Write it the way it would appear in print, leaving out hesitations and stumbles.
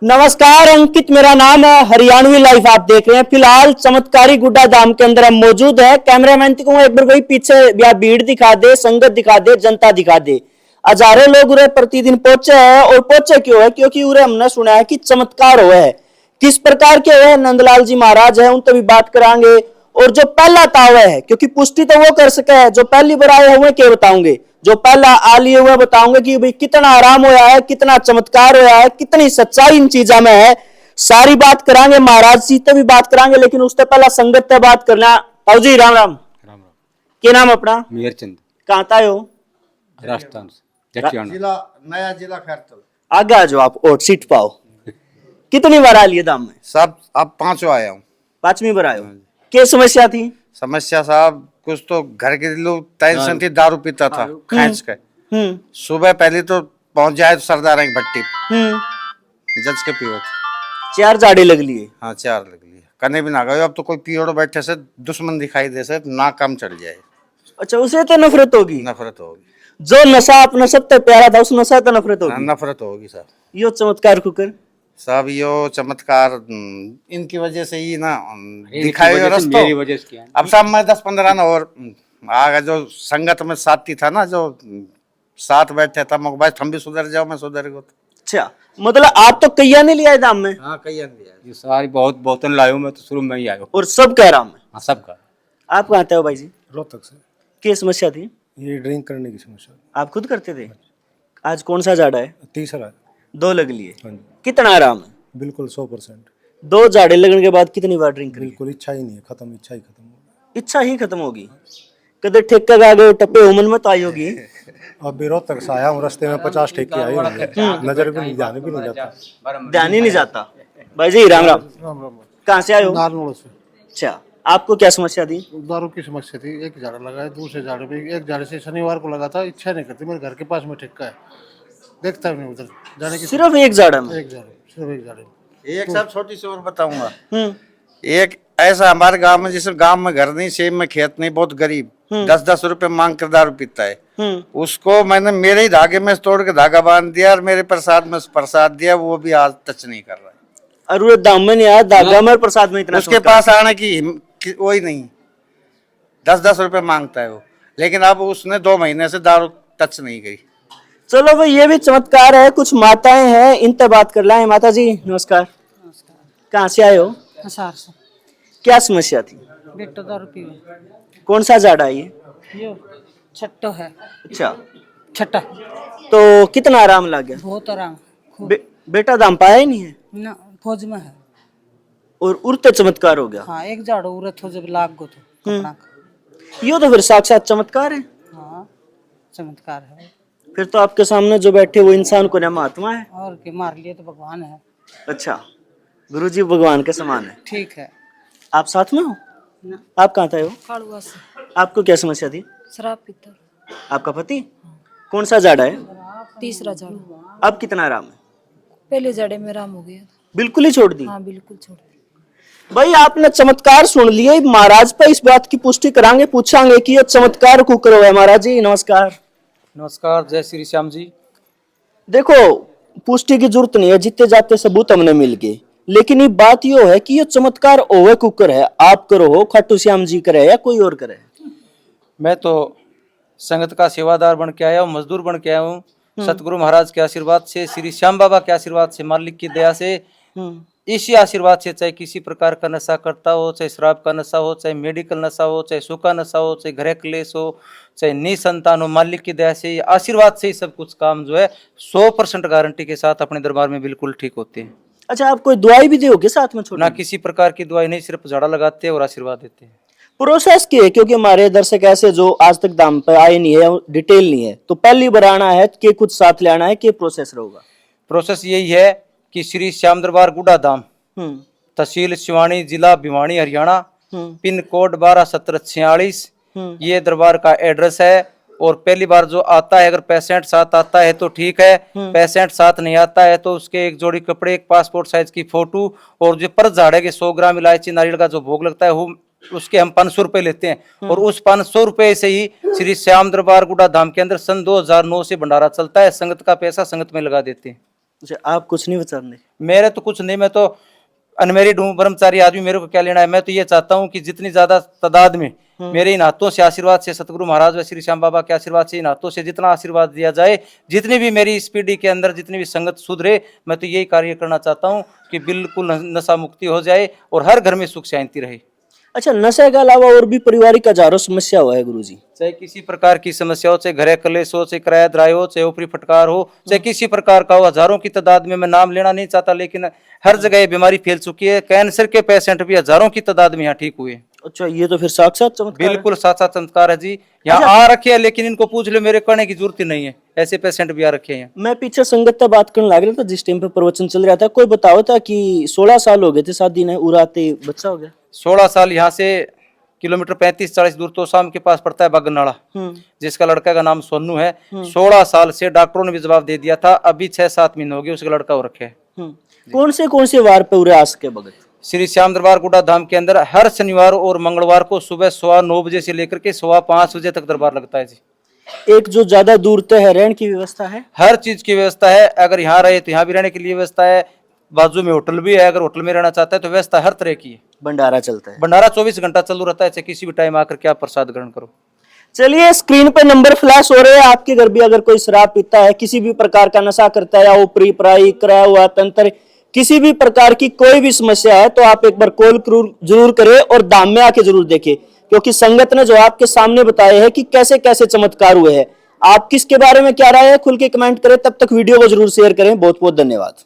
नमस्कार, अंकित मेरा नाम है। हरियाणवी लाइफ आप देख रहे हैं। फिलहाल चमत्कारी गुड्डा धाम के अंदर हम मौजूद है। कैमरामैन को एक बार वही पीछे या भीड़ दिखा दे, संगत दिखा दे, जनता दिखा दे। हजारों लोग उरे प्रतिदिन पहुंचे हैं। और पहुंचे क्यों है? क्योंकि उरे हमने सुना है कि चमत्कार हुआ है। किस प्रकार के हुए? नंदलाल जी महाराज है, उन तो भी बात करांगे। और जो पहला तावा है, क्योंकि पुष्टि तो वो कर सके है जो पहली बार आए हुए, क्या बताऊंगे। जो पहला आ लिए हुए बताऊंगे कि भाई कितना आराम होया है, कितना चमत्कार होया है, कितनी सच्चाई इन चीजों में है। सारी बात करांगे, महाराज जी से भी बात करांगे, लेकिन उससे पहला संगत से बात करना। ताऊ जी राम राम। राम राम। क्या नाम अपना? मेहरचंद। कहाँ था हो? राजस्थान से जटियाना। जिला नया जिला खैरतल। आगे आ जाओ आप और सीट पाओ। कितनी बार आ लिए दाम में? सब अब पांचों आया हूँ। 5वीं बार आए हो। क्या समस्या थी? समस्या साहब कुछ तो घर के लोग टेंशन थी, दारू पीता था खींच के। सुबह पहले तो पहुंच जाए तो सरदार की भट्टी जज के पियो। 4 जाड़े लग लिए। हाँ 4 लग लिए, कने भी ना गए। अब तो कोई पियोड़ बैठे से दुश्मन दिखाई दे से ना काम चढ़ जाए। अच्छा, उसे तो नफरत होगी। नफरत होगी। जो नशा अपना सबसे प्यारा था, उस नशा तो नफरत होगी। नफरत होगी साहब। यो चमत्कार कुकर सब यो चमत्कार इनकी वजह से ही ना दिखाए रस्तो। मेरी वजह से किया। अब सब मैं 10-15 ना और आगे जो संगत में साथी था ना, जो साथ बैठे था, मैं भाई तुम भी सुधर जाओ, मैं सुधर गो। अच्छा, मतलब आप तो कैया नहीं लिया दाम में? हाँ कई दिया। ये सारी बहुत बोतल लायो, मैं तो शुरू में ही आयो। और सब कह रहा हूं मैं। हाँ सबका। आप कहाँ आते हो भाई जी? रोहतक से। क्या समस्या थी? ये ड्रिंक करने की समस्या। आप खुद करते थे? आज कौन सा जाड़ा है? तीसरा है। 2 लग लिए। हाँ जी, कितना आराम है? बिल्कुल 100%। 2 जाड़े लगने के बाद कितनी बार ड्रिंक करी? बिल्कुल इच्छा ही नहीं है, खत्म, इच्छा ही खत्म हो इच्छा ही खत्म होगी। कदर ठेका गा गए टप्पे उमन में तो आई होगी। गई। अब भी रोहतक से आया हूँ, रास्ते में 50 ठेके आए होंगे, नजर भी नहीं, ध्यान भी नहीं जाता। ध्यान ही नहीं जाता। भाई जी राम राम। राम राम। कहाँ से आए हो? नारनौल से। अच्छा, आपको क्या समस्या थी? दारू की समस्या थी। एक झाड़ा लगा है, दूसरे झाड़े पे एक झाड़े से शनिवार को लगा था। इच्छा नहीं करती, मेरे घर के पास में ठेका है, देखता भी नहीं उधर जाने की। सिर्फ एक जाड़ा में? एक झाड़े, सिर्फ एक झाड़े। एक सब छोटी सी और बताऊंगा। एक ऐसा हमारे गांव में, जिस गांव में घर नहीं, सेम में खेत नहीं, बहुत गरीब, 10-10 रुपए मांग कर दारू पीता है। उसको मैंने मेरे ही धागे में तोड़ के धागा बांध दिया और मेरे प्रसाद में प्रसाद दिया, वो भी आज टच नहीं कर रहा है। अरे दाम में नहीं आया, धागा में प्रसाद में इतना उसके पास आने की वही नहीं। 10-10 रुपए मांगता है वो, लेकिन अब उसने 2 महीने से दारू टच नहीं करी। चलो भाई, ये भी चमत्कार है। कुछ माताएं हैं, इनसे बात कर लाएं। माता जी नमस्कार। कहाँ से आए हो? हजार से। क्या समस्या थी? बेटो दारू पीवे। कौन सा जाड़ा है ये? यो छट्टो है। अच्छा, छट्टा। तो कितना आराम लग गया? बहुत आराम। बेटा दाम पाया ही नहीं है ना फौज में है। और उड़ते चमत्कार हो गया। हाँ एक झाड़ू उरत हो जब लाग गो तो कपड़ा का। यो तो फिर साक्षात चमत्कार है। हाँ चमत्कार है। फिर तो आपके सामने जो बैठे वो इंसान को ना महात्मा है। और के मार लिए तो भगवान है। अच्छा, गुरुजी भगवान के समान है। ठीक है। आप साथ में हो? ना आप कहाँ थे हो? कालुआ से। आपको क्या समस्या थी? शराब पीता। आपका पति? कौन सा जाड़ा है? तीसरा झाड़ू। अब कितना आराम है? पहले जड़े में आराम हो गया। बिल्कुल ही छोड़ दी? हाँ बिल्कुल छोड़ दी। भाई आपने चमत्कार सुन लिए। महाराज पे इस बात की पुष्टि करांगे, पूछांगे कि ये चमत्कार को करो है। महाराज जी नमस्कार। नमस्कार, जय श्री श्याम जी। देखो, पुष्टि की जरूरत नहीं है, जितने जाते सबूत हमने मिल गए। लेकिन ये बात यो है कि ये चमत्कार ओवे कुकर है, आप करो हो, खाटू श्याम जी करे या कोई और करे? मैं तो संगत का सेवादार बन के आया हूँ, मजदूर बन के आया हूँ। सतगुरु महाराज के आशीर्वाद से, श्री श्याम बाबा के आशीर्वाद से, मालिक की दया से, इसी आशीर्वाद से, चाहे किसी प्रकार का नशा करता हो, चाहे शराब का नशा हो, चाहे मेडिकल नशा हो, चाहे सूखा नशा हो, चाहे घरे क्लेश हो, चाहे निसंतान हो, मालिक की दया से, आशीर्वाद से ही सब कुछ काम जो है 100% गारंटी के साथ अपने दरबार में बिल्कुल ठीक होते हैं। अच्छा, आप कोई दवाई भी दोगे साथ में? छोटी ना किसी प्रकार की दवाई नहीं, सिर्फ झाड़ा लगाते हैं और आशीर्वाद देते हैं। प्रोसेस की है, क्योंकि हमारे दर्शक ऐसे जो आज तक दाम पे आए नहीं है, डिटेल नहीं है, तो पहली बार आना है कि कुछ साथ ले आना है, कि प्रोसेस रहेगा? प्रोसेस यही है कि श्री श्याम दरबार गुड्डा धाम, तहसील सिवानी, जिला भिवानी, हरियाणा, पिन कोड 121746 ये दरबार का एड्रेस है। और पहली बार जो आता है, अगर पेशेंट साथ आता है तो ठीक है, पेशेंट साथ नहीं आता है तो उसके एक जोड़ी कपड़े, एक पासपोर्ट साइज की फोटो और जो पर झाड़े के 100 ग्राम इलायची नारियल का जो भोग लगता है वो उसके हम 500 रुपए लेते हैं। और उस 500 रुपए से ही श्री श्याम दरबार गुड्डा धाम के अंदर सन 2009 से भंडारा चलता है। संगत का पैसा संगत में लगा देते हैं। अच्छा, आप कुछ नहीं बचाने? मेरे तो कुछ नहीं, मैं तो अनमेरिड हूँ, ब्रह्मचारी आदमी, मेरे को क्या लेना है। मैं तो ये चाहता हूँ कि जितनी ज्यादा तादाद में मेरे इन हाथों से आशीर्वाद से, सतगुरु महाराज व श्री श्याम बाबा के आशीर्वाद से, इन हाथों से जितना आशीर्वाद दिया जाए, जितनी भी मेरी इस पीढ़ी के अंदर जितनी भी संगत सुधरे, मैं तो यही कार्य करना चाहता हूँ कि बिल्कुल नशा मुक्ति हो जाए और हर घर में सुख शांति रहे। अच्छा, नशे के अलावा और भी पारिवारिक हजारों समस्या हुआ है गुरुजी? चाहे किसी प्रकार की समस्या हो, चाहे घरे कलेश हो, चाहे किराया दराय हो, चाहे ऊपरी फटकार हो, चाहे किसी प्रकार का हो, हजारों की तादाद में, मैं नाम लेना नहीं चाहता, लेकिन हर जगह ये बीमारी फैल चुकी है। कैंसर के पेशेंट भी हजारों की तादाद में यहाँ ठीक हुए। अच्छा, ये तो फिर साक्षात चमत्कार है। बिल्कुल साक्षात चमत्कार है जी। यहाँ आ रखे हैं, लेकिन इनको पूछ लो, मेरे कहने की जरूरत ही नहीं है, ऐसे पेशेंट भी आ रखे हैं। मैं पीछे संगत तक बात करने लग रहा था जिस टाइम पे प्रवचन चल रहा था, कोई बताओ था कि 16 साल हो गए थे शादी ने, उराते बच्चा हो गया। 16 साल यहाँ से किलोमीटर 35-40 दूर तो शाम के पास पड़ता है बागनाड़ा, जिसका लड़का का नाम सोनू है। 16 साल से डॉक्टरों ने भी जवाब दे दिया था, अभी 6-7 महीने हो गए उसका लड़का हो रखे है। कौन से वार पे उरे आ सके भगत? श्री श्याम दरबार गुड्डा धाम के अंदर हर शनिवार और मंगलवार को सुबह 9:15 बजे से लेकर के 5:15 बजे तक दरबार लगता है जी। एक जो ज्यादा दूर तय है, रहने की व्यवस्था है? हर चीज की व्यवस्था है। अगर यहाँ रहे तो यहाँ भी रहने के लिए व्यवस्था है, बाजू में होटल भी है, अगर होटल में रहना चाहता है तो व्यवस्था हर तरह की है। भंडारा चलता है? भंडारा 24 घंटा चालू रहता है, चाहे किसी भी टाइम आकर के आप प्रसाद ग्रहण करो। चलिए, स्क्रीन पे नंबर फ्लैश हो रहे हैं। आपके घर भी अगर कोई शराब पीता है, किसी भी प्रकार का नशा करता है, या ऊपरी पराई कराया हुआ तंत्र, किसी भी प्रकार की कोई भी समस्या है, तो आप एक बार कॉल जरूर करें और धाम में आके जरूर देखें, क्योंकि संगत ने जो आपके सामने बताया है कि कैसे कैसे चमत्कार हुए हैं। आप किसके बारे में क्या राय है, खुल के कमेंट करें। तब तक वीडियो को जरूर शेयर करें। बहुत बहुत धन्यवाद।